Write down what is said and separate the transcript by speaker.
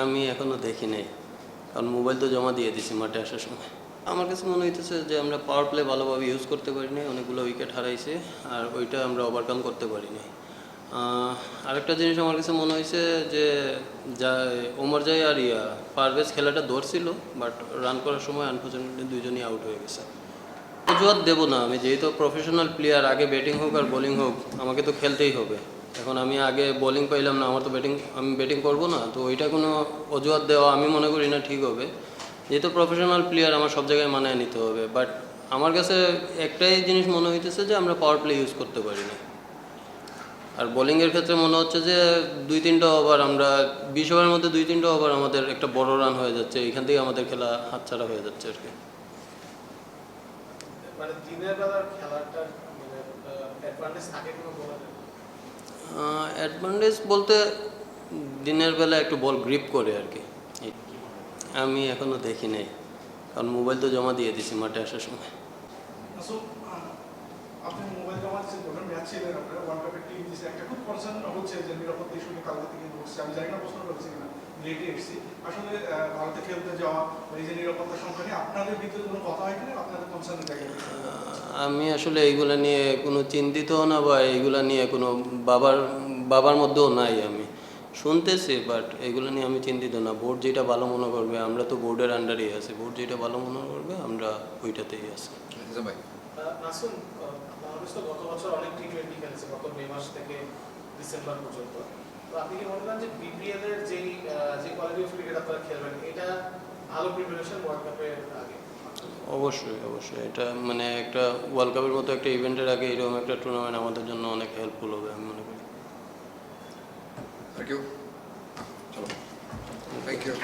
Speaker 1: আমি এখনো দেখি নাই, কারণ মোবাইল তো জমা দিয়ে দিছি মাঠে আসার সময়। আমার কাছে মনে হইতেছে যে আমরা পাওয়ার প্লে ভালোভাবে ইউজ করতে পারিনি, অনেকগুলো উইকেট হারাইছে, আর ওইটা আমরা ওভারকাম করতে পারিনি। আরেকটা জিনিস আমার কাছে মনে হয়েছে যে যা ওমর জাই আর পারভেজ খেলাটা ধরছিল, বাট রান করার সময় আনফর্চুনেটলি দুইজনই আউট হয়ে গেছে। অজুহাত দেবো না, আমি যেহেতু প্রফেশনাল প্লেয়ার, আগে ব্যাটিং হোক আর বোলিং হোক আমাকে তো খেলতেই হবে। এখন আমি আগে বোলিং পাইলাম না, আমার তো আমি ব্যাটিং করবো না, তো ওইটা কোনো অজুহাত দেওয়া আমি মনে করি না ঠিক হবে। যেহেতু প্রফেশনাল প্লেয়ার আমার সব জায়গায় মানায় নিতে হবে, বাট আমার কাছে একটাই জিনিস মনে হইতেছে যে আমরা পাওয়ার প্লে ইউজ করতে পারি না। আর বোলিংয়ের ক্ষেত্রে মনে হচ্ছে যে 2-3টা ওভার আমরা 20 ওভারের মধ্যে 2-3টা ওভার আমাদের একটা বড় রান হয়ে যাচ্ছে, এখান থেকে আমাদের খেলা হাতছাড়া হয়ে যাচ্ছে আর কি।
Speaker 2: মানে দিনের বেলার খেলাটা মানে অ্যাডভান্টেজ থাকে কোনো বলা যায়?
Speaker 1: অ্যাডভান্টেজ বলতে দিনের বেলা একটু বল গ্রিপ করে আর কি। আমি এখনো দেখি নাই, কারণ মোবাইল তো জমা দিয়ে দিছি মাঠে আসার সময়।
Speaker 3: আপনি মোবাইল জমা দিচ্ছেন বলেন, ম্যাচ ছিলেন আপনারা, ওয়ার্ল্ড কাপের টিম দিচ্ছে, একটা খুব কনসার্ন হচ্ছে যে নিরাপত্তা ইস্যু কালকে থেকে ঘটছে। আমি জানি না প্রশ্ন করেছি কিনা, লেটে এসেছি আসলে ভারতে খেলতে যাওয়া, এই যে নিরাপত্তা সংখ্যা নিয়ে আপনাদের ভিতরে কোনো কথা হয় কিনা, আপনাদের কনসার্ন থাকে?
Speaker 1: আমি আসলে এইগুলা নিয়ে কোনো চিন্তিত না, বা এইগুলা নিয়ে কোনো বাবার মধ্যেও নাই। আমি শুনতেছি, বাট এগুলো নিয়ে আমি চিন্তিত না। বোর্ড যেটা ভালো মনে করবে, আমরা তো বোর্ডের আন্ডারেই আছি, বোর্ড যেটা ভালো মনে করবে আমরা ওইটাতেই আছি।
Speaker 2: নাসুম, বাংলাদেশ তো গত বছর অনেক টি-20 খেলেছে, গত মে মাস থেকে ডিসেম্বর পর্যন্ত। তো আপনি কি মনে করেন যে বিপিএল এর যে কোয়ালিটি অফ ক্রিকেট আপনারা খেলবেন, এটা ভালো প্রিপারেশন ওয়ার্ল্ড কাপের আগে?
Speaker 1: অবশ্যই অবশ্যই, এটা মানে একটা ওয়ার্ল্ড কাপের মতো একটা ইভেন্টের আগে এরকম একটা টুর্নামেন্ট আমাদের জন্য অনেক হেল্পফুল হবে আমি মনে করি।
Speaker 4: Thank you. Thank you.